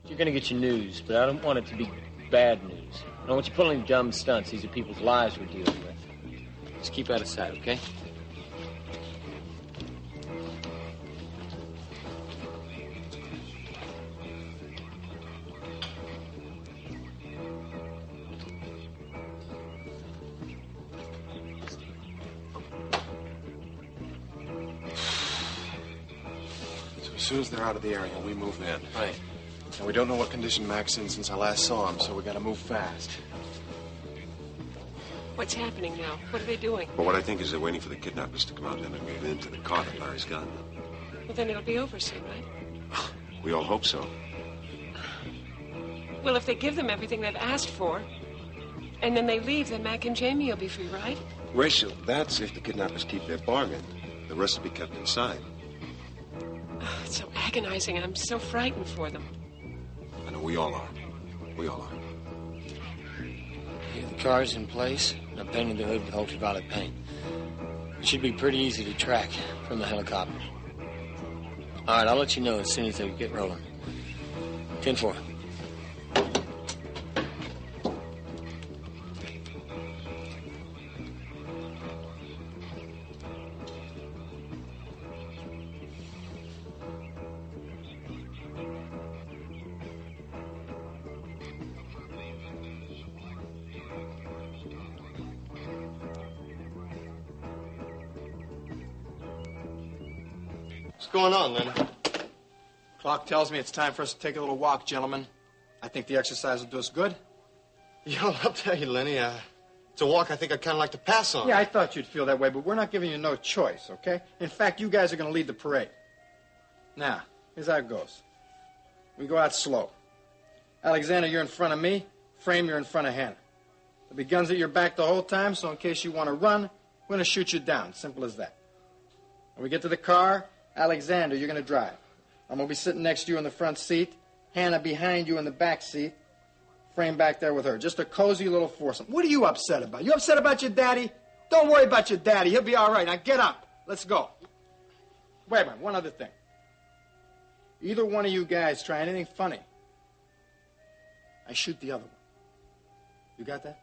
You're gonna get your news, but I don't want it to be bad news. I don't want you pulling dumb stunts. These are people's lives we're dealing with. Just keep out of sight, okay? As soon as they're out of the area, we move in. Right. And we don't know what condition Mac's in since I last saw him, so we gotta move fast. What's happening now? What are they doing? Well, what I think is they're waiting for the kidnappers to come out and then move into the car that Larry's got. Well, then it'll be over soon, right? We all hope so. Well, if they give them everything they've asked for, and then they leave, then Mac and Jamie will be free, right? Rachel, that's if the kidnappers keep their bargain. The rest will be kept inside. Oh, it's so agonizing. I'm so frightened for them. I know we all are. We all are. Yeah, the car's in place. I painted the hood with ultraviolet paint. It should be pretty easy to track from the helicopter. All right, I'll let you know as soon as they get rolling. 10-4. What's going on, Lenny? Clock tells me it's time for us to take a little walk, gentlemen. I think the exercise will do us good. Yo, I'll tell you, Lenny, it's a walk I think I'd kind of like to pass on. Yeah, I thought you'd feel that way, but we're not giving you no choice, okay? In fact, you guys are going to lead the parade. Now, here's how it goes. We go out slow. Alexander, you're in front of me. Frame, you're in front of Hannah. There'll be guns at your back the whole time, so in case you want to run, we're going to shoot you down. Simple as that. When we get to the car, Alexander, you're going to drive. I'm going to be sitting next to you in the front seat. Hannah behind you in the back seat. Frame back there with her. Just a cozy little foursome. What are you upset about? You upset about your daddy? Don't worry about your daddy. He'll be all right. Now get up. Let's go. Wait a minute. One other thing. Either one of you guys try anything funny, I shoot the other one. You got that?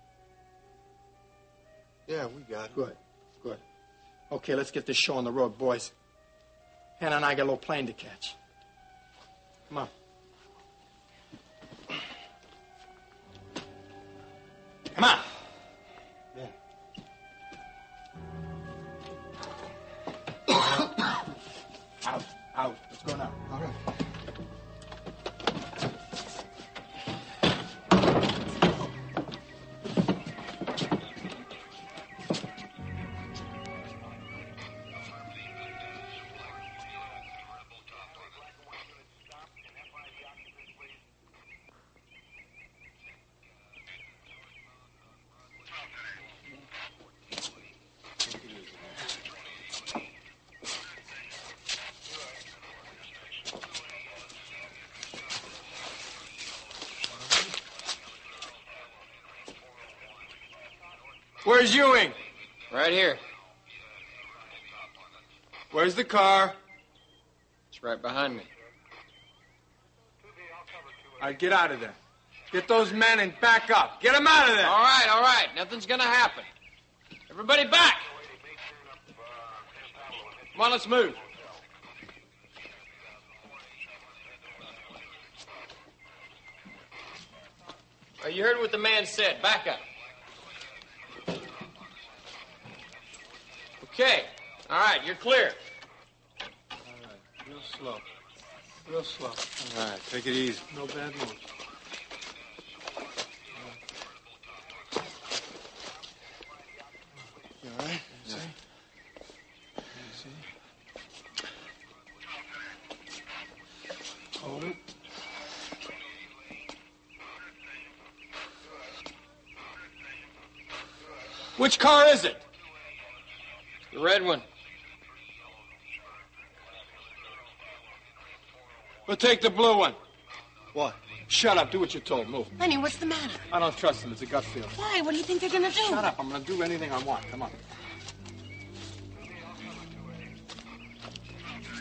Yeah, we got it. Good. Good. Okay, let's get this show on the road, boys. Hannah and I got a little plane to catch. Come on. Come on. Yeah. Out. Let's go now. All right. Where's Ewing? Right here. Where's the car? It's right behind me. All right, get out of there. Get those men and back up. Get them out of there. All right. Nothing's gonna happen. Everybody back. Come on, let's move. You heard what the man said. Back up. Okay. All right, you're clear. All right, real slow. Real slow. All right, take it easy. No bad moves. You all right? Yeah. See? Hold it. Which car is it? The red one. We'll take the blue one. What? Shut up. Do what you're told. Move. Lenny, what's the matter? I don't trust him. It's a gut feel. Why? What do you think they're gonna do? Shut up. I'm gonna do anything I want. Come on.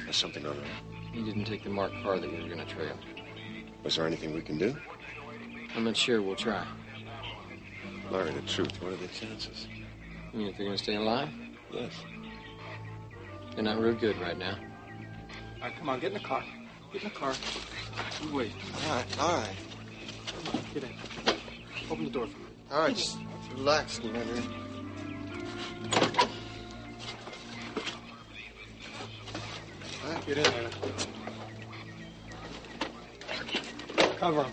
There's something on it. He didn't take the mark car that we were gonna trail. Was there anything we can do? I'm not sure. We'll try. Larry, the truth, what are the chances? You mean if they're going to stay alive? Yes. They're not real good right now. All right, come on, get in the car. Get in the car. You wait. All right. Come on, get in. Open the door for me. All right, just relax, Commander. All right, get in there. Cover him.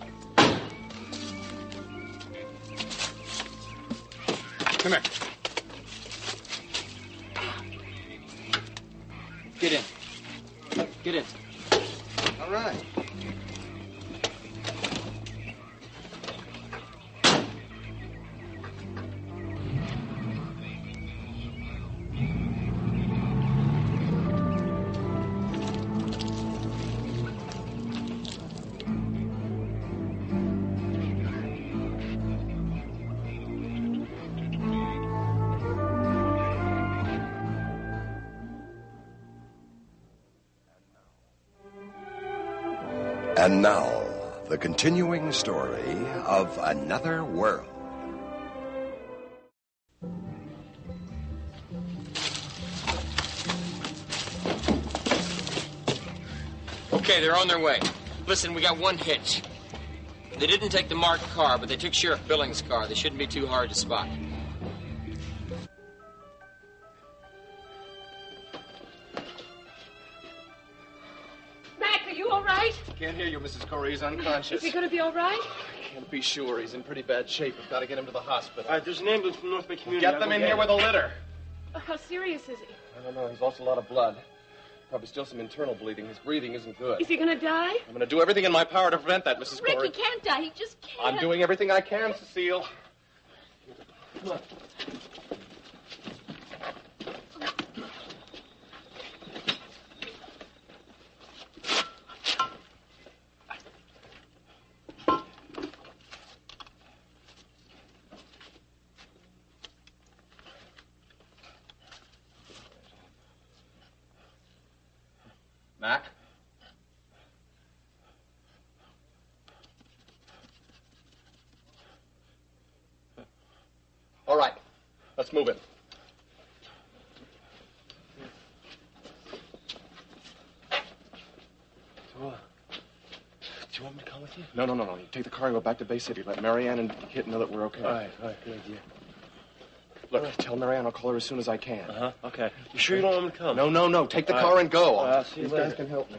Come here. Get in. Get in. All right. And now, the continuing story of Another World. Okay, they're on their way. Listen, we got one hitch. They didn't take the marked car, but they took Sheriff Billings' car. They shouldn't be too hard to spot. Mac, are you all right? Can't hear you, Mrs. Corey. He's unconscious. Is he going to be all right? Can't be sure. He's in pretty bad shape. We've got to get him to the hospital. All right, there's an ambulance from North Bay Community. Get them in here with a litter. How serious is he? I don't know. He's lost a lot of blood. Probably still some internal bleeding. His breathing isn't good. Is he going to die? I'm going to do everything in my power to prevent that, Mrs. Corey. Ricky can't die. He just can't. I'm doing everything I can, Cecile. Come on. Mac? All right. Let's move it. Do you want me to come with you? No. You take the car and go back to Bay City. Let Marianne and Kit know that we're okay. All right, good idea. Look, tell Marianne I'll call her as soon as I can. Okay. You sure you don't want me to come? No. Take the All car right. and go. I'll see you These guys later. can help me.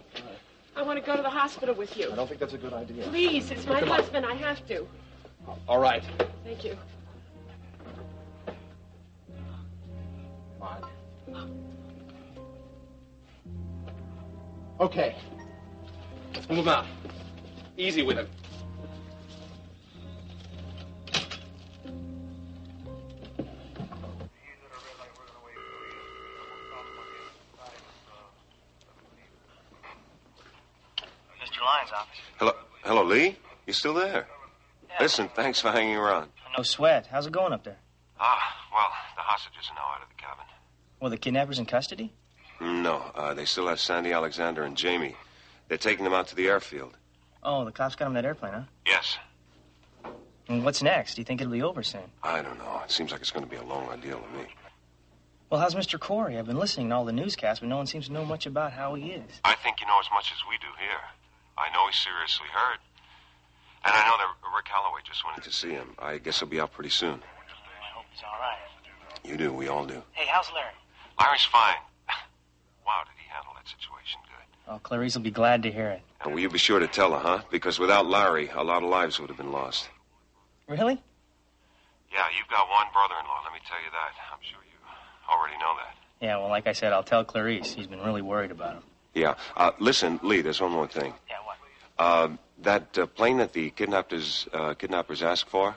I want to go to the hospital with you. I don't think that's a good idea. Please, it's my husband. I have to. All right. Thank you. Come on. Okay. Let's move him out. Easy with him. Mr. Lyons' office. Hello, Leigh? You still there? Yeah. Listen, thanks for hanging around. No sweat. How's it going up there? Well, the hostages are now out of the cabin. Well, the kidnappers in custody? No, they still have Sandy, Alexander, and Jamie. They're taking them out to the airfield. Oh, the cops got them in that airplane, huh? Yes. And what's next? Do you think it'll be over soon? I don't know. It seems like it's going to be a long ordeal to me. Well, how's Mr. Corey? I've been listening to all the newscasts, but no one seems to know much about how he is. I think you know as much as we do here. I know he's seriously hurt. And I know that Rick Holloway just went in to see him. I guess he'll be out pretty soon. I hope he's all right. You do. We all do. Hey, how's Larry? Larry's fine. Wow, did he handle that situation good? Oh, Clarice will be glad to hear it. And will you be sure to tell her, huh? Because without Larry, a lot of lives would have been lost. Really? Yeah, you've got one brother-in-law, let me tell you that. I'm sure you already know that. Yeah, well, like I said, I'll tell Clarice. He's been really worried about him. Yeah. Listen, Leigh, there's one more thing. Yeah, what? That plane that the kidnappers asked for,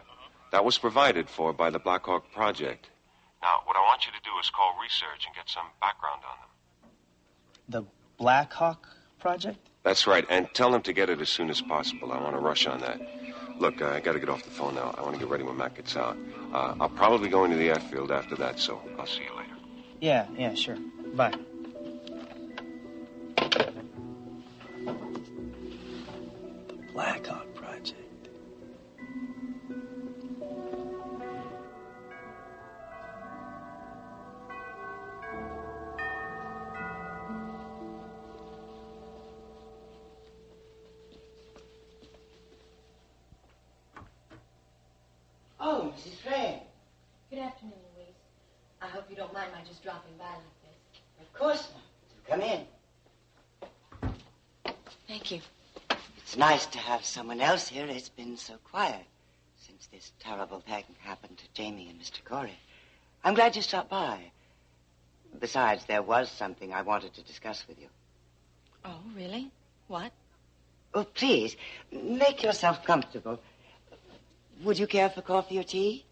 that was provided for by the Blackhawk Project. Now, what I want you to do is call research and get some background on them. The Blackhawk Project? That's right, and tell them to get it as soon as possible. I want to rush on that. Look, I got to get off the phone now. I want to get ready when Matt gets out. I'll probably go into the airfield after that, so I'll see you later. Yeah, sure. Bye. Blackhawk Project. Oh, Mrs. Frey. Good afternoon, Louise. I hope you don't mind my just dropping by like this. Of course not. Come in. Thank you. It's nice to have someone else here. It's been so quiet since this terrible thing happened to Jamie and Mr. Corey. I'm glad you stopped by. Besides, there was something I wanted to discuss with you. Oh, really? What? Oh, please, make yourself comfortable. Would you care for coffee or tea?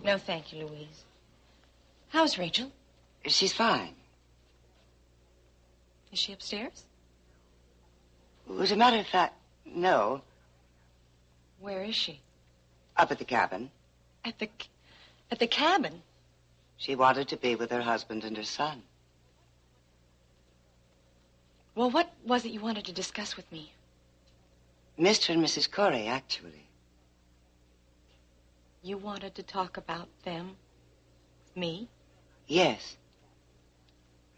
No, thank you, Louise. How's Rachel? She's fine. Is she upstairs? As a matter of fact, no. Where is she? Up at the cabin. At the cabin? She wanted to be with her husband and her son. Well, what was it you wanted to discuss with me? Mr. and Mrs. Corey, actually. You wanted to talk about them? Me? Yes.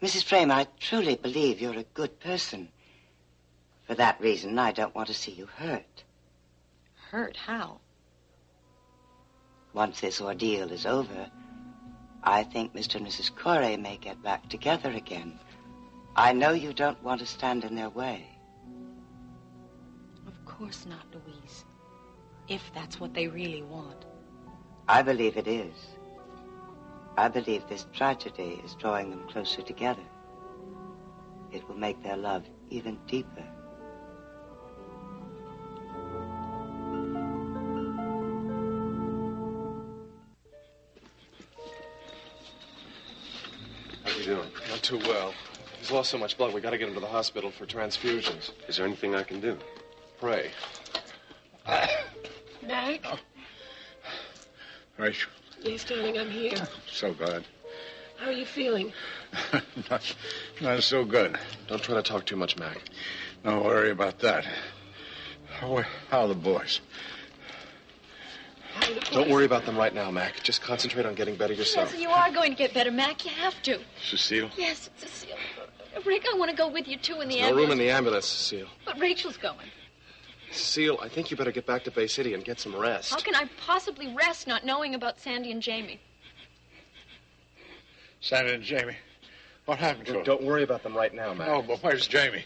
Mrs. Frame, I truly believe you're a good person. For that reason, I don't want to see you hurt. Hurt? How? Once this ordeal is over, I think Mr. and Mrs. Corey may get back together again. I know you don't want to stand in their way. Of course not, Louise. If that's what they really want. I believe it is. I believe this tragedy is drawing them closer together. It will make their love even deeper. How you doing? Not too well. He's lost so much blood, we gotta get him to the hospital for transfusions. Is there anything I can do? Pray. Mac? Oh. Rachel. Yes, darling, I'm here. So glad. How are you feeling? not so good. Don't try to talk too much, Mac. Don't worry about that. How are the boys? Don't worry about them right now, Mac. Just concentrate on getting better yourself. Yes, you are going to get better, Mac. You have to. Cecile? Yes, Cecile. Rick, I want to go with you, too, in the There's no room in the ambulance, Cecile. But Rachel's going. Cecile, I think you better get back to Bay City and get some rest. How can I possibly rest not knowing about Sandy and Jamie? Sandy and Jamie? What happened to them? Don't worry about them right now, Mac. Oh, but where's Jamie?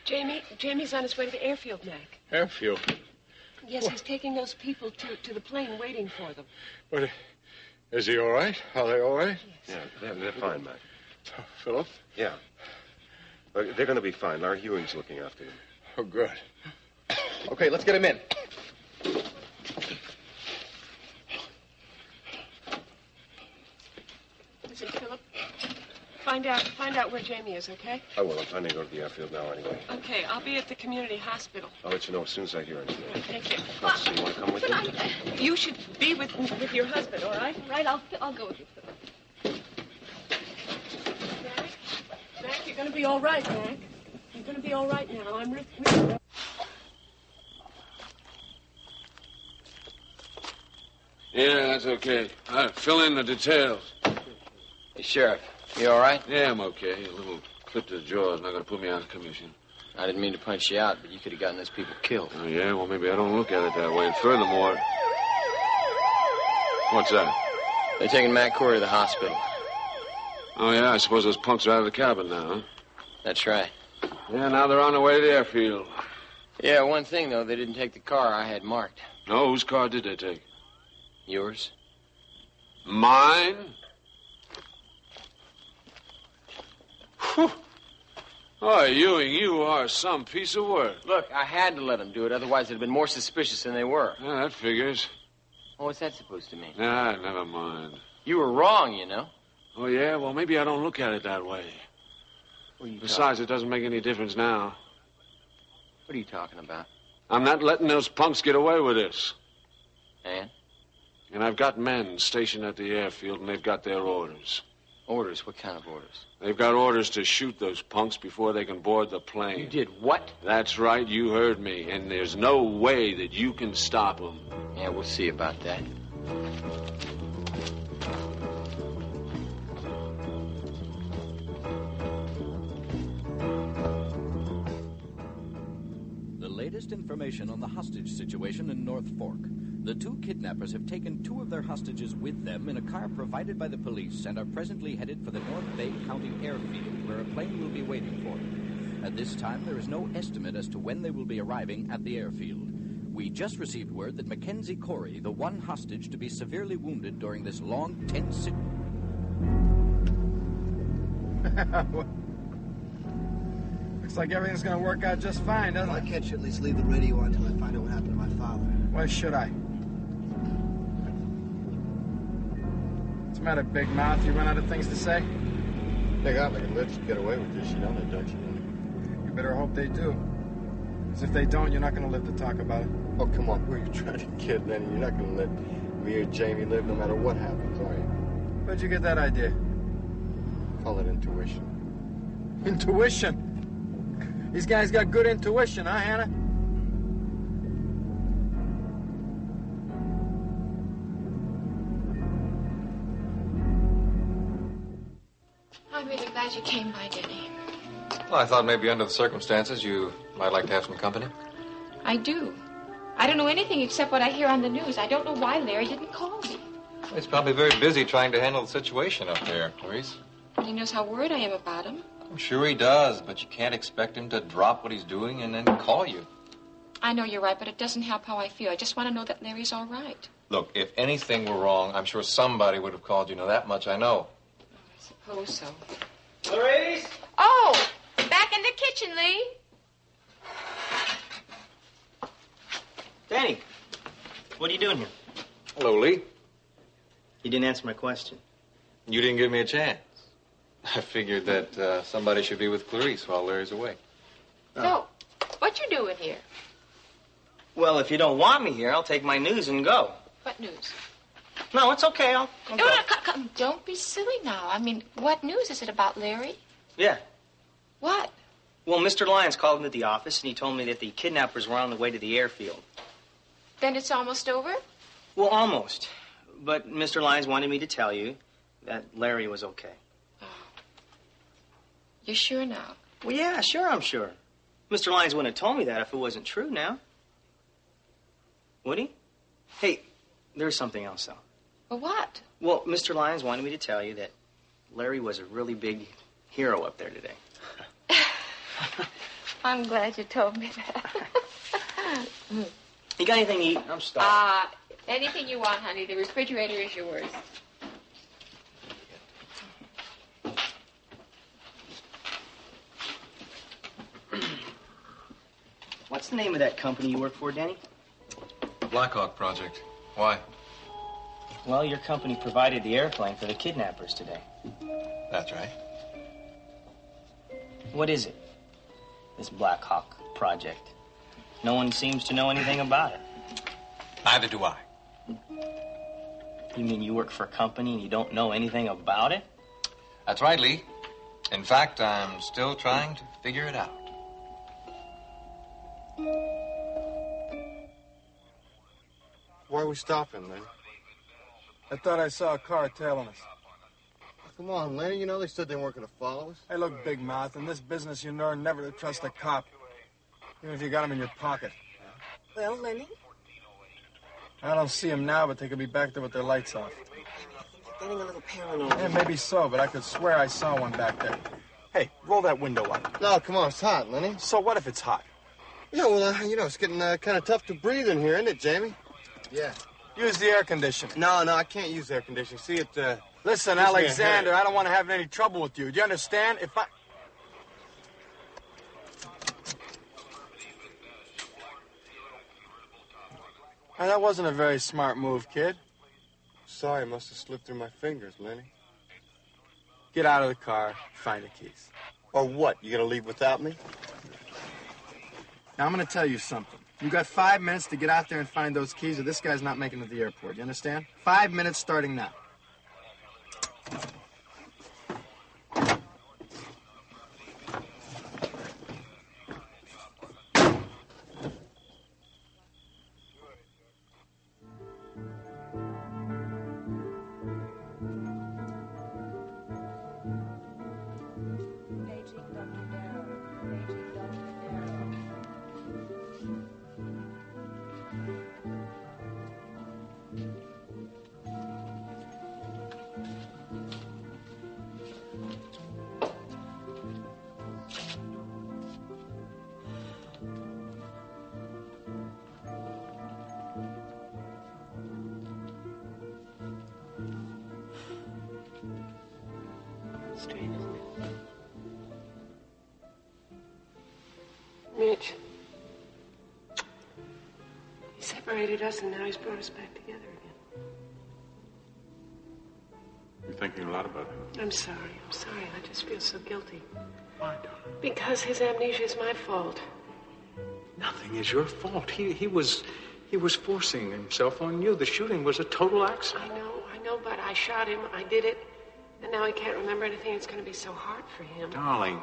Jamie's on his way to the airfield, Mac. Airfield? Yes, What? he's taking those people to the plane waiting for them. But is he all right? Are they all right? Yeah, they're fine, Mac. Philip? Yeah. They're going to be fine. Larry Ewing's looking after them. Oh, good. Okay, let's get him in. Listen, Philip, find out where Jamie is, okay? I will. I'm trying to go to the airfield now anyway. Okay, I'll be at the community hospital. I'll let you know as soon as I hear anything. Right, thank you. So you want to come with me? You should be with your husband, all right? Right, I'll go with you, Philip. Mac, you're going to be all right, Mac. You're going to be all right now. I'm really... Yeah, that's okay. I'll fill in the details. Hey, Sheriff, you all right? Yeah, I'm okay. A little clip to the jaw is not going to put me out of commission. I didn't mean to punch you out, but you could have gotten those people killed. Oh, yeah? Well, maybe I don't look at it that way. And furthermore... What's that? They're taking Matt Corey to the hospital. Oh, yeah? I suppose those punks are out of the cabin now, huh? That's right. Yeah, now they're on their way to the airfield. Yeah, one thing, though, they didn't take the car I had marked. No, whose car did they take? Yours? Mine? Whew. Oh, Ewing, you are some piece of work. Look, I had to let them do it, otherwise they'd have been more suspicious than they were. Yeah, that figures. Well, what's that supposed to mean? Nah, never mind. You were wrong, you know. Oh, yeah? Well, maybe I don't look at it that way. Besides, it doesn't make any difference now. What are you talking about? I'm not letting those punks get away with this. And? And I've got men stationed at the airfield, and they've got their orders. Orders? What kind of orders? They've got orders to shoot those punks before they can board the plane. You did what? That's right, you heard me. And there's no way that you can stop them. Yeah, we'll see about that. The latest information on the hostage situation in North Fork. The two kidnappers have taken two of their hostages with them in a car provided by the police and are presently headed for the North Bay County airfield, where a plane will be waiting for them. At this time, there is no estimate as to when they will be arriving at the airfield. We just received word that Mackenzie Corey, the one hostage to be severely wounded during this long, tense situation. Looks like everything's gonna work out just fine, doesn't it? Why can't you at least leave the radio on until I find out what happened to my father? Why should I? What's the matter, Big Mouth? You run out of things to say? They got me. Let's get away with this, don't they, don't you? You better hope they do. Because if they don't, you're not going to live to talk about it. Oh, come on. Who are you trying to kid, Lenny? You're not going to let me or Jamie live no matter what happens, are you? Where'd you get that idea? Call it intuition. Intuition? These guys got good intuition, huh, Hannah? I'm really glad you came by, Denny. Well, I thought maybe under the circumstances you might like to have some company. I do. I don't know anything except what I hear on the news. I don't know why Larry didn't call me. He's probably very busy trying to handle the situation up there, Clarice. He knows how worried I am about him. I'm sure he does, but you can't expect him to drop what he's doing and then call you. I know you're right, but it doesn't help how I feel. I just want to know that Larry's all right. Look, if anything were wrong, I'm sure somebody would have called you. Now, that much I know. I suppose so. Clarice? Oh, back in the kitchen, Leigh. Denny, what are you doing here? Hello, Leigh. You didn't answer my question. You didn't give me a chance. I figured that somebody should be with Clarice while Larry's away. So, what you doing here? Well, if you don't want me here, I'll take my news and go. What news? No, it's okay. I'll No, go. come. Don't be silly now. I mean, what news is it about Larry? Yeah. What? Well, Mr. Lyons called into the office, and he told me that the kidnappers were on the way to the airfield. Then it's almost over? Well, almost. But Mr. Lyons wanted me to tell you that Larry was okay. You're sure now? Well, yeah, sure, I'm sure. Mr. Lyons wouldn't have told me that if it wasn't true now. Would he? Hey, there's something else, though. Well, what? Well, Mr. Lyons wanted me to tell you that Larry was a really big hero up there today. I'm glad you told me that. You got anything to eat? I'm starving. Anything you want, honey. The refrigerator is yours. What's the name of that company you work for, Denny? Blackhawk Project. Why? Well, your company provided the airplane for the kidnappers today. That's right. What is it? This Blackhawk Project. No one seems to know anything about it. Neither do I. You mean you work for a company and you don't know anything about it? That's right, Leigh. In fact, I'm still trying to figure it out. Why are we stopping, Lenny? I thought I saw a car tailing us. Come on, Lenny. You know they said they weren't going to follow us. Hey, look, Big Mouth, in this business, you learn never to trust a cop, even if you got him in your pocket. Well, Lenny? I don't see him now, but they could be back there with their lights off. You're getting a little paranoid. Yeah, maybe so, but I could swear I saw one back there. Hey, roll that window up. No, come on. It's hot, Lenny. So what if it's hot? Yeah, well, it's getting kind of tough to breathe in here, isn't it, Jamie? Yeah. Use the air conditioner. No, I can't use air conditioning. See, it, Listen, Alexander, I don't want to have any trouble with you. Do you understand? If I... Now, that wasn't a very smart move, kid. Sorry, it must have slipped through my fingers, Lenny. Get out of the car, find the keys. Or what? You gonna leave without me? Now, I'm gonna tell you something. You got 5 minutes to get out there and find those keys, or this guy's not making it to the airport. You understand? 5 minutes starting now. Strange, isn't it? Mitch. He separated us and now he's brought us back together again. You're thinking a lot about him. I'm sorry. I just feel so guilty. Why, darling? Because his amnesia is my fault. Nothing is your fault. He was forcing himself on you. The shooting was a total accident. I know, but I shot him. I did it. And now he can't remember anything. It's going to be so hard for him. Darling,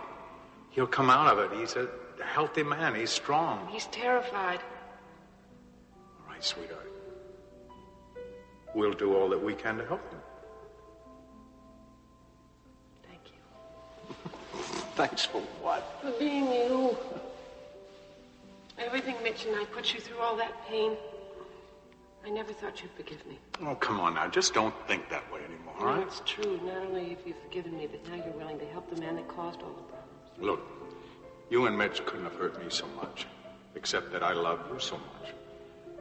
he'll come out of it. He's a healthy man. He's strong. He's terrified. All right, sweetheart. We'll do all that we can to help him. Thank you. Thanks for what? For being you. Everything Mitch and I put you through, all that pain. I never thought you'd forgive me. Oh, come on now. Just don't think that way anymore, all No, right? it's true. Not only have you forgiven me, but now you're willing to help the man that caused all the problems. Look, you and Mitch couldn't have hurt me so much, except that I love you so much.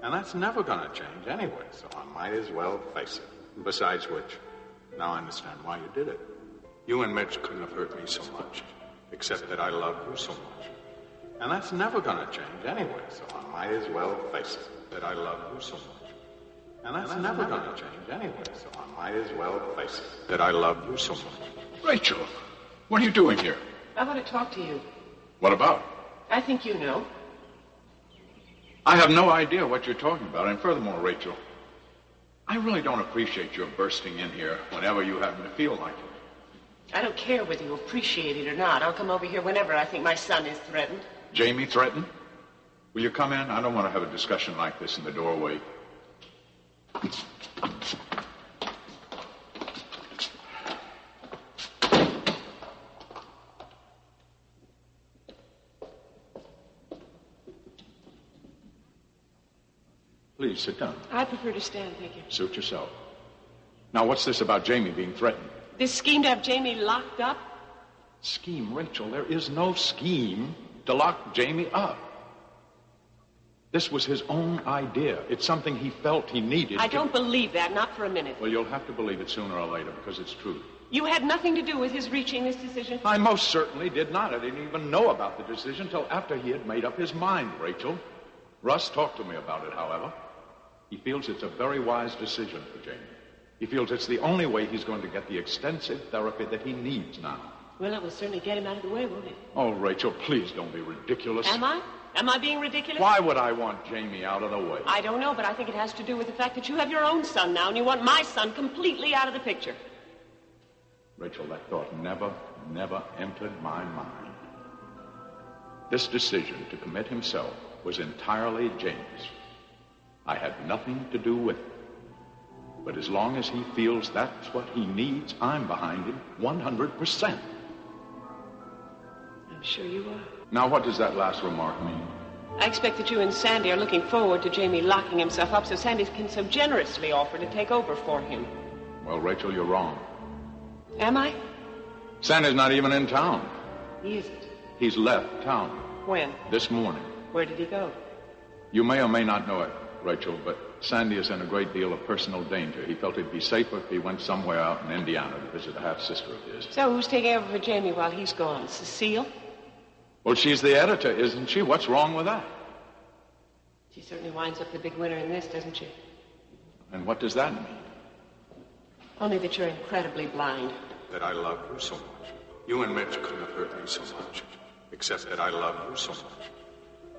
And that's never going to change anyway, so I might as well face it. Besides which, now I understand why you did it. You and Mitch couldn't have hurt me so much, except that I love you so much. And that's never going to change anyway, so I might as well face it, that I love you so much. And that's never going to change anyway, so I might as well face it, that I love you so much. Rachel, what are you doing here? I want to talk to you. What about? I think you know. I have no idea what you're talking about, and furthermore, Rachel, I really don't appreciate your bursting in here whenever you happen to feel like it. I don't care whether you appreciate it or not. I'll come over here whenever I think my son is threatened. Jamie threatened? Will you come in? I don't want to have a discussion like this in the doorway. Please, sit down. I prefer to stand, thank you. Suit yourself. Now, what's this about Jamie being threatened? This scheme to have Jamie locked up? Scheme, Rachel, there is no scheme to lock Jamie up. This was his own idea. It's something he felt he needed. I don't believe that, not for a minute. Well, you'll have to believe it sooner or later because it's true. You had nothing to do with his reaching this decision? I most certainly did not. I didn't even know about the decision till after he had made up his mind, Rachel. Russ talked to me about it, however. He feels it's a very wise decision for Jamie. He feels it's the only way he's going to get the extensive therapy that he needs now. Well, it will certainly get him out of the way, won't it? Oh, Rachel, please don't be ridiculous. Am I? Am I being ridiculous? Why would I want Jamie out of the way? I don't know, but I think it has to do with the fact that you have your own son now, and you want my son completely out of the picture. Rachel, that thought never entered my mind. This decision to commit himself was entirely Jamie's. I had nothing to do with it. But as long as he feels that's what he needs, I'm behind him 100%. I'm sure you are. Now, what does that last remark mean? I expect that you and Sandy are looking forward to Jamie locking himself up so Sandy can so generously offer to take over for him. Well, Rachel, you're wrong. Am I? Sandy's not even in town. He isn't. He's left town. When? This morning. Where did he go? You may or may not know it, Rachel, but Sandy is in a great deal of personal danger. He felt it'd be safer if he went somewhere out in Indiana to visit a half-sister of his. So who's taking over for Jamie while he's gone? Cecile? Well, she's the editor, isn't she? What's wrong with that? She certainly winds up the big winner in this, doesn't she? And what does that mean? Only that you're incredibly blind. That I love you so much. You and Mitch couldn't have hurt me so much. Except that I love you so much.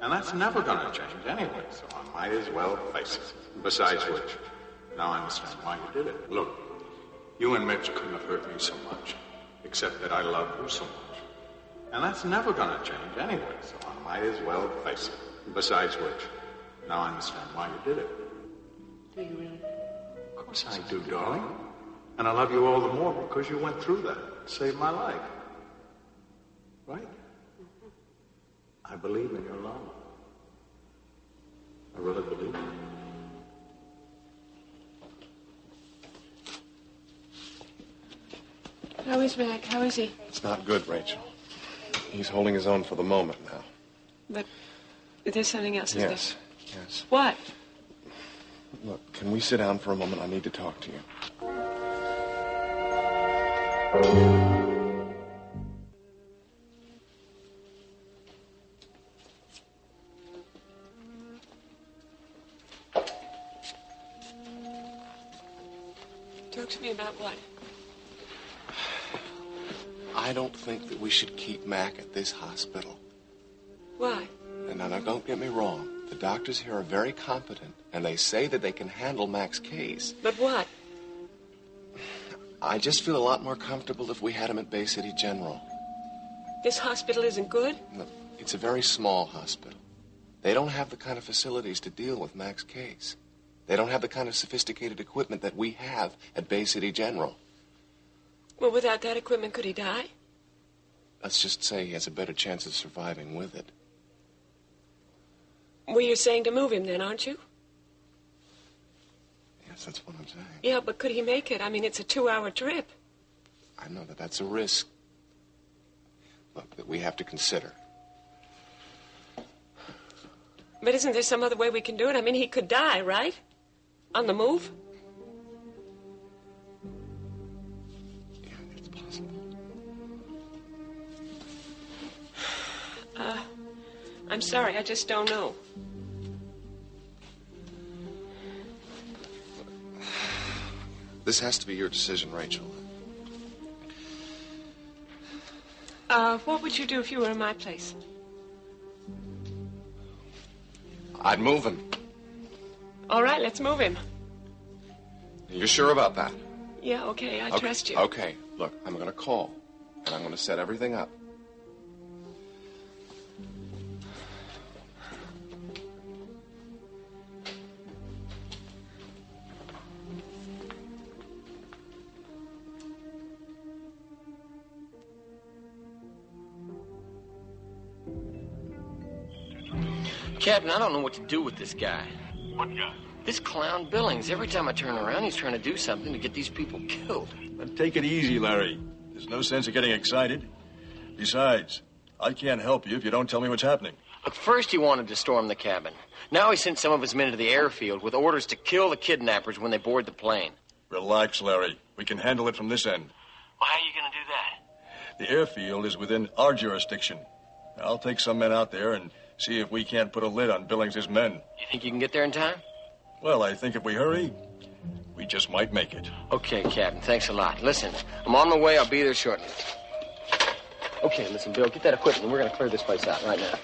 And that's never going to change anyway, so I might as well face it. Besides which, now I understand why you did it. Look, you and Mitch couldn't have hurt me so much. Except that I love you so much. And that's never going to change anyway, so I might as well face it. Besides which, now I understand why you did it. Do you really? Of course I do, darling. And I love you all the more because you went through that. Saved my life. Right? Mm-hmm. I believe in your love. I really believe it. How is Mac? How is he? It's not good, Rachel. He's holding his own for the moment now. But there's something else, isn't Yes, yes. What? Look, can we sit down for a moment? I need to talk to you. Talk to me about what? I don't think that we should keep Mac at this hospital. Why? And now, don't get me wrong. The doctors here are very competent, and they say that they can handle Mac's case. But what? I just feel a lot more comfortable if we had him at Bay City General. This hospital isn't good? Look, it's a very small hospital. They don't have the kind of facilities to deal with Mac's case. They don't have the kind of sophisticated equipment that we have at Bay City General. Well, without that equipment, could he die? Let's just say he has a better chance of surviving with it. Well, you're saying to move him then, aren't you? Yes, that's what I'm saying. Yeah, but could he make it? I mean, it's a 2-hour trip. I know that that's a risk. Look, that we have to consider. But isn't there some other way we can do it? I mean, he could die, right? On the move? Yeah, it's possible. I'm sorry, I just don't know. This has to be your decision, Rachel. What would you do if you were in my place? I'd move him. All right, let's move him. You're sure about that? Yeah, okay, I trust you. Okay, look, I'm going to call, and I'm going to set everything up. Captain, I don't know what to do with this guy. What guy? This clown Billings. Every time I turn around, he's trying to do something to get these people killed. But take it easy, Larry. There's no sense of getting excited. Besides, I can't help you if you don't tell me what's happening. Look, first he wanted to storm the cabin. Now he sent some of his men to the airfield with orders to kill the kidnappers when they board the plane. Relax, Larry. We can handle it from this end. Well, how are you going to do that? The airfield is within our jurisdiction. I'll take some men out there and see if we can't put a lid on Billings' men. You think you can get there in time? Well, I think if we hurry, we just might make it. Okay, Captain. Thanks a lot. Listen, I'm on my way. I'll be there shortly. Okay, listen, Bill, get that equipment. We're going to clear this place out right now.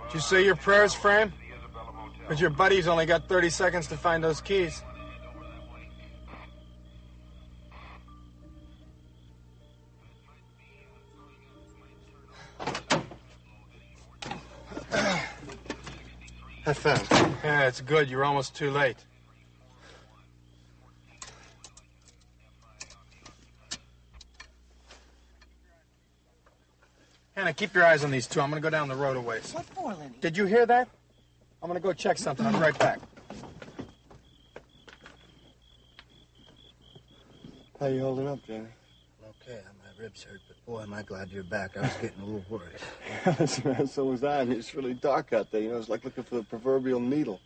Did you say your prayers, Frame? Because your buddy's only got 30 seconds to find those keys. I found it. Yeah, it's good. You're almost too late. Hannah, keep your eyes on these two. I'm going to go down the road a ways. What for, Lenny? Did you hear that? I'm going to go check something. I'll be right back. How you holding up, Denny? Okay, my ribs hurt, but boy, am I glad you're back. I was getting a little worried. Yes, man, so was I. I mean, it's really dark out there. You know, it's like looking for the proverbial needle.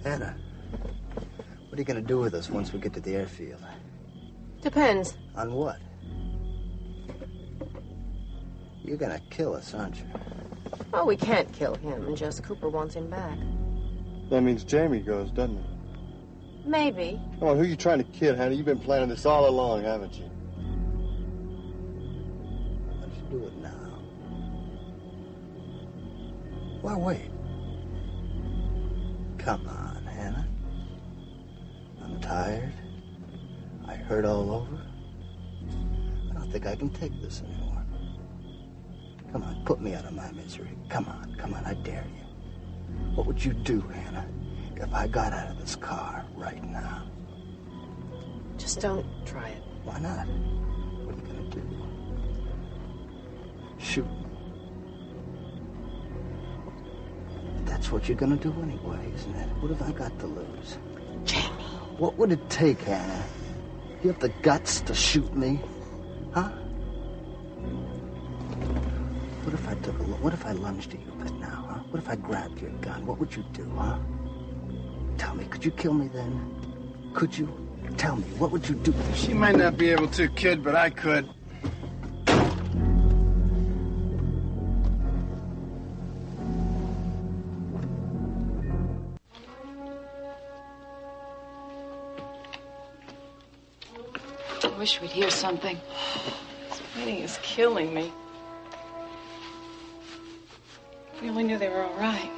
Hannah, what are you going to do with us once we get to the airfield? Depends. On what? You're going to kill us, aren't you? Oh, we can't kill him, and Jess Cooper wants him back. That means Jamie goes, doesn't it? Maybe. Come on, who are you trying to kid, Hannah? You've been planning this all along, haven't you? Let's do it now. Why wait? Come on, Hannah. I'm tired. I hurt all over. I don't think I can take this anymore. Come on, put me out of my misery. Come on, I dare you. What would you do, Hannah, if I got out of this car right now? Just don't try it. Why not? What are you gonna do? Shoot. That's what you're gonna do anyway, isn't it? What have I got to lose? Jamie. What would it take, Hannah? You have the guts to shoot me? Huh? What if I lunged at you right now, huh? What if I grabbed your gun? What would you do, huh? Tell me, could you kill me then? Could you? Tell me, what would you do? She might not be able to, kid, but I could. I wish we'd hear something. This waiting is killing me. If we only knew they were all right.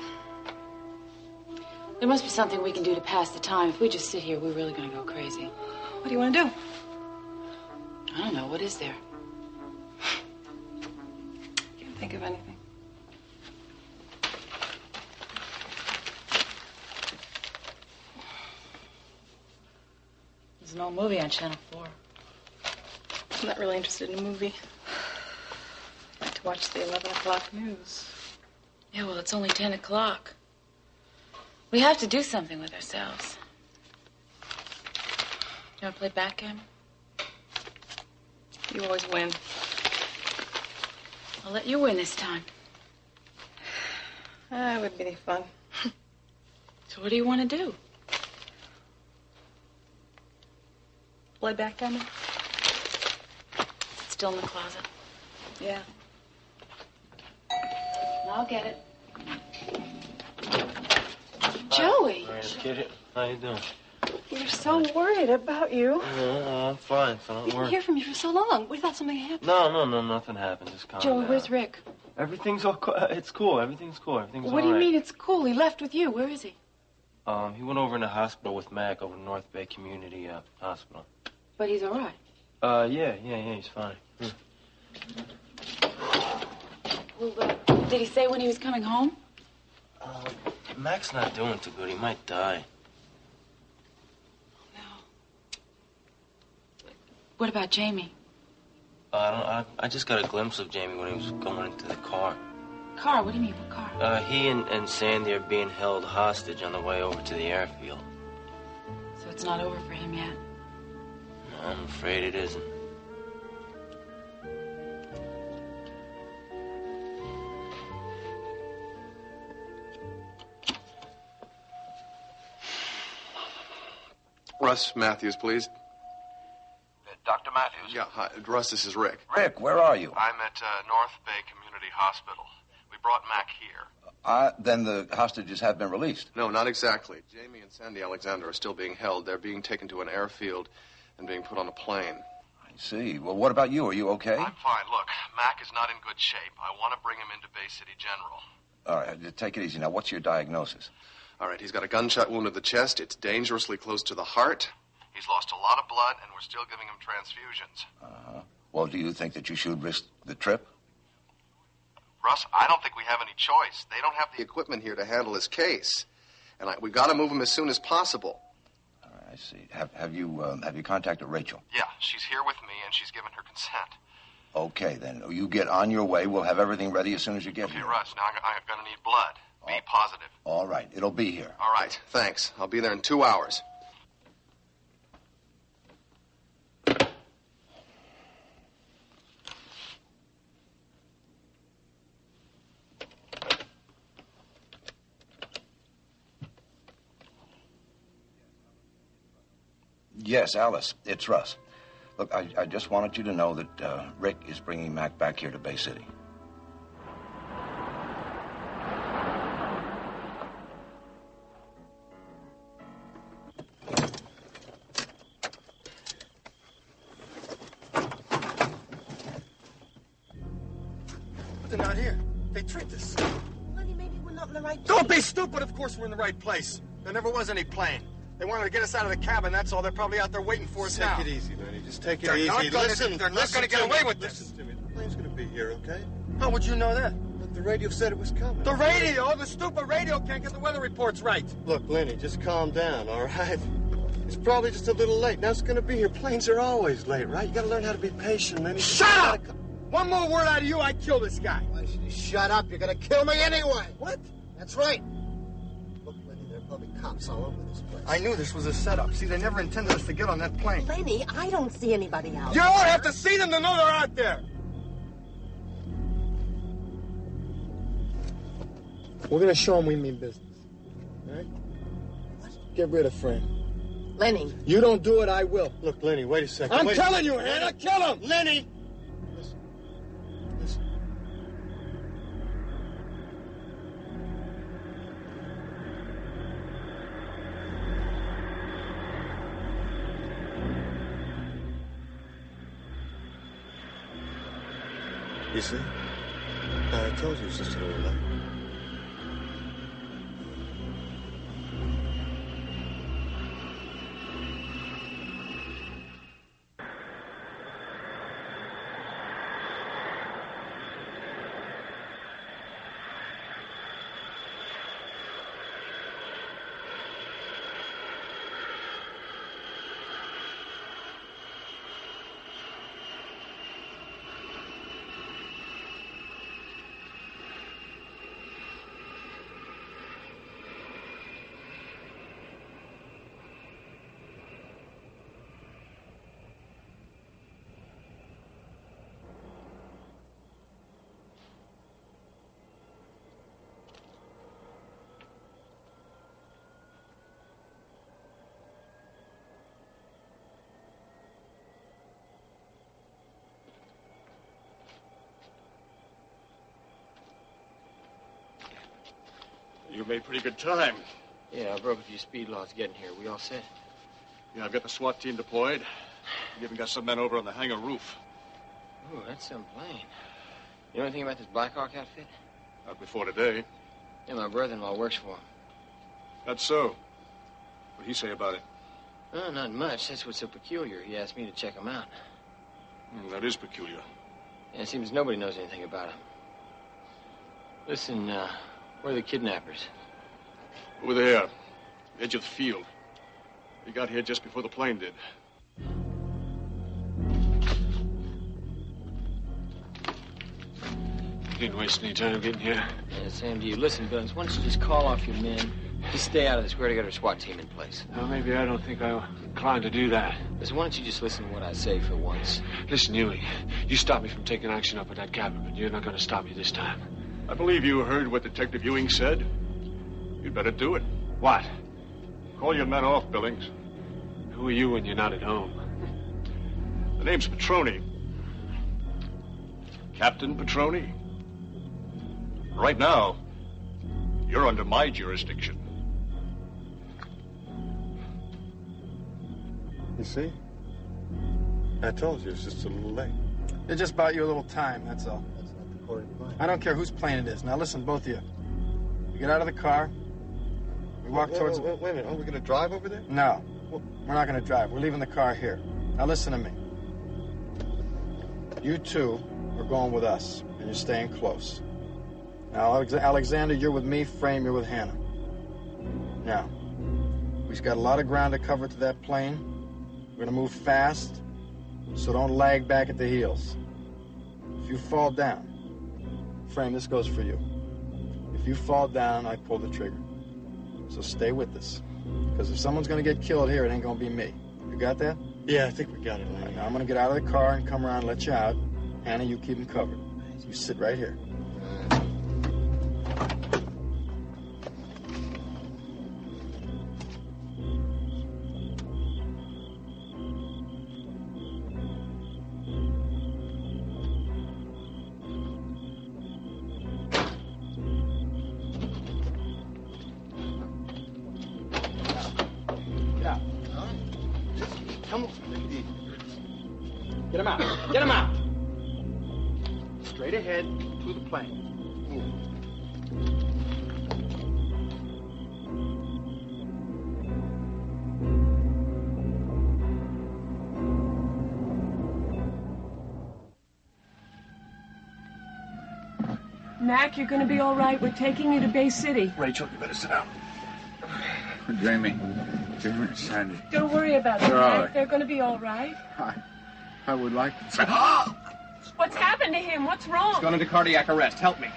There must be something we can do to pass the time. If we just sit here, we're really going to go crazy. What do you want to do? I don't know. What is there? Can't think of anything. There's an old movie on Channel 4. I'm not really interested in a movie. I like to watch the 11 o'clock news. Yeah, well, it's only 10 o'clock. We have to do something with ourselves. You want to play backgammon? You always win. I'll let you win this time. It would be any fun. So what do you want to do? Play backgammon? It's still in the closet. Yeah. I'll get it. Joey! Kid, how you doing? We're so worried about you. I'm fine, so don't We didn't worry. hear from you for so long. We thought something happened. No, nothing happened. Just calm Joey, down. where's Rick? Everything's all it's cool. Everything's cool. Everything's What do you all right. mean it's cool? He left with you. Where is he? He went over in the hospital with Mac over in North Bay Community Hospital. But he's all right. Yeah, he's fine. Well, did he say when he was coming home? Mac's not doing too good. He might die. What about Jamie? I just got a glimpse of Jamie when he was going into the car. Car? What do you mean, what car? He and Sandy are being held hostage on the way over to the airfield. So it's not over for him yet. No, I'm afraid it isn't. Russ Matthews, please. Dr. Matthews? Yeah, hi. Russ, this is Rick. Rick, where are you? I'm at North Bay Community Hospital. We brought Mac here. Then the hostages have been released. No, not exactly. Jamie and Sandy Alexander are still being held. They're being taken to an airfield and being put on a plane. I see. Well, what about you? Are you okay? I'm fine. Look, Mac is not in good shape. I want to bring him into Bay City General. All right, take it easy. Now, what's your diagnosis? All right, he's got a gunshot wound to the chest. It's dangerously close to the heart. He's lost a lot of blood, and we're still giving him transfusions. Well, do you think that you should risk the trip? Russ, I don't think we have any choice. They don't have The equipment here to handle his case. And we've got to move him as soon as possible. All right, I see. Have you contacted Rachel? Yeah, she's here with me, and she's given her consent. Okay, then. You get on your way. We'll have everything ready as soon as you get Okay, here. Russ, now I'm going to need blood. Be positive. All right, it'll be here. All right, thanks. I'll be there in 2 hours. Yes, Alice, it's Russ. Look, I just wanted you to know that Rick is bringing Mac back here to Bay City. But they're not here. They tricked us. Lenny, maybe we're not in the right place. Don't be stupid. Of course we're in the right place. There never was any plane. They wanted to get us out of the cabin, that's all. They're probably out there waiting for us now. Take it easy, Lenny. Just take it They're easy. not gonna- Listen, they're not gonna get away with this. Listen to me. The plane's gonna be here, okay? How would you know that? But the radio said it was coming. The radio? The stupid radio can't get the weather reports right. Look, Lenny, just calm down, all right? It's probably just a little late. Now it's gonna be here. Planes are always late, right? You gotta learn how to be patient, Lenny. Shut up! One more word out of you, I'd kill this guy. Why should you shut up? You're gonna kill me anyway. What? That's right. Look, Lenny, there are probably cops all over this place. I knew this was a setup. See, they never intended us to get on that plane. Lenny, I don't see anybody out You don't have to see them to know they're out there. We're gonna show them we mean business. All right? Get rid of Fran. Lenny. You don't do it, I will. Look, Lenny, wait a second. I'm Wait. telling you, Hannah, kill him! Lenny! You see? I told you it's just a little late. You made pretty good time. Yeah, I broke a few speed laws getting here. We all set? Yeah, I've got the SWAT team deployed. We even got some men over on the hangar roof. Ooh, that's some plane. You know anything about this Blackhawk outfit? Not before today. Yeah, my brother-in-law works for him. That's so. What'd he say about it? Oh, not much. That's what's so peculiar. He asked me to check him out. That is peculiar. Yeah, it seems nobody knows anything about him. Listen, where are the kidnappers? Over there, edge of the field. They got here just before the plane did. You didn't waste any time getting here. Yeah, same to you. Listen, Billings, why don't you just call off your men? Just stay out of this. We're to get our SWAT team in place. Well, maybe I don't think I'm inclined to do that. Listen, why don't you just listen to what I say for once? Listen, Ewing, you stopped me from taking action up at that cabin, but you're not going to stop me this time. I believe you heard what Detective Ewing said. You'd better do it. What? Call your men off, Billings. Who are you when you're not at home? The name's Petroni. Captain Petroni. Right now, you're under my jurisdiction. You see? I told you it's just a little late. They just bought you a little time, that's all. That's not the court of mine. I don't care whose plane it is. Now listen, both of you. We get out of the car. We walk towards... Wait a minute. Are we going to drive over there? No. We're not going to drive. We're leaving the car here. Now listen to me. You two are going with us, and you're staying close. Now, Alexander, you're with me. Frame, you're with Hannah. Now, we've got a lot of ground to cover to that plane. We're going to move fast, so don't lag back at the heels. If you fall down, Frame, this goes for you. If you fall down, I pull the trigger. So stay with us. Because if someone's going to get killed here, it ain't going to be me. You got that? Yeah, I think we got it. All right, now I'm going to get out of the car and come around and let you out. Hannah, you keep them covered. You sit right here. Get him out. Get him out. Straight ahead to the plane. Mac, you're going to be all right. We're taking you to Bay City. Rachel, you better sit down. Jamie and Sandy. Don't worry about them, They're all Mac. right. They're going to be all right. I would like to. What's happened to him? What's wrong? He's gone into cardiac arrest. Help me.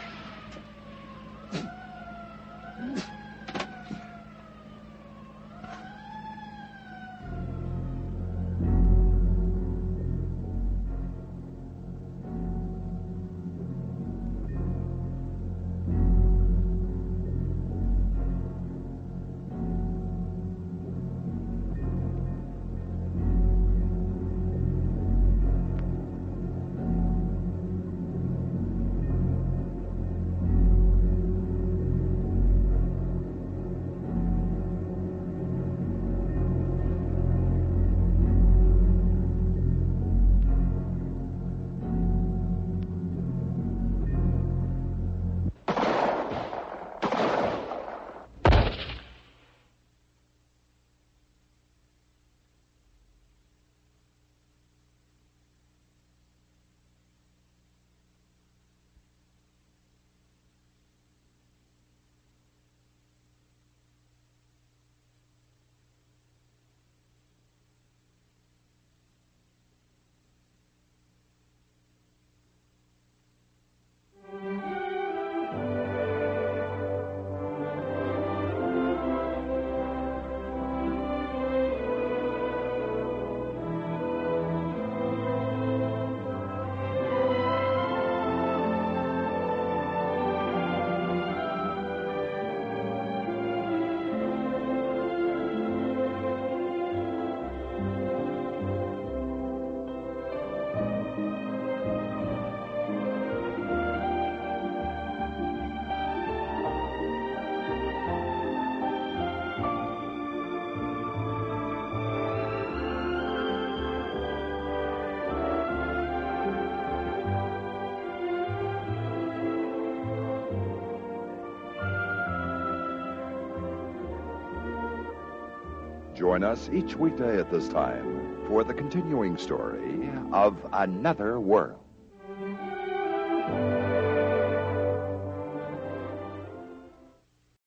Join us each weekday at this time for the continuing story of Another World.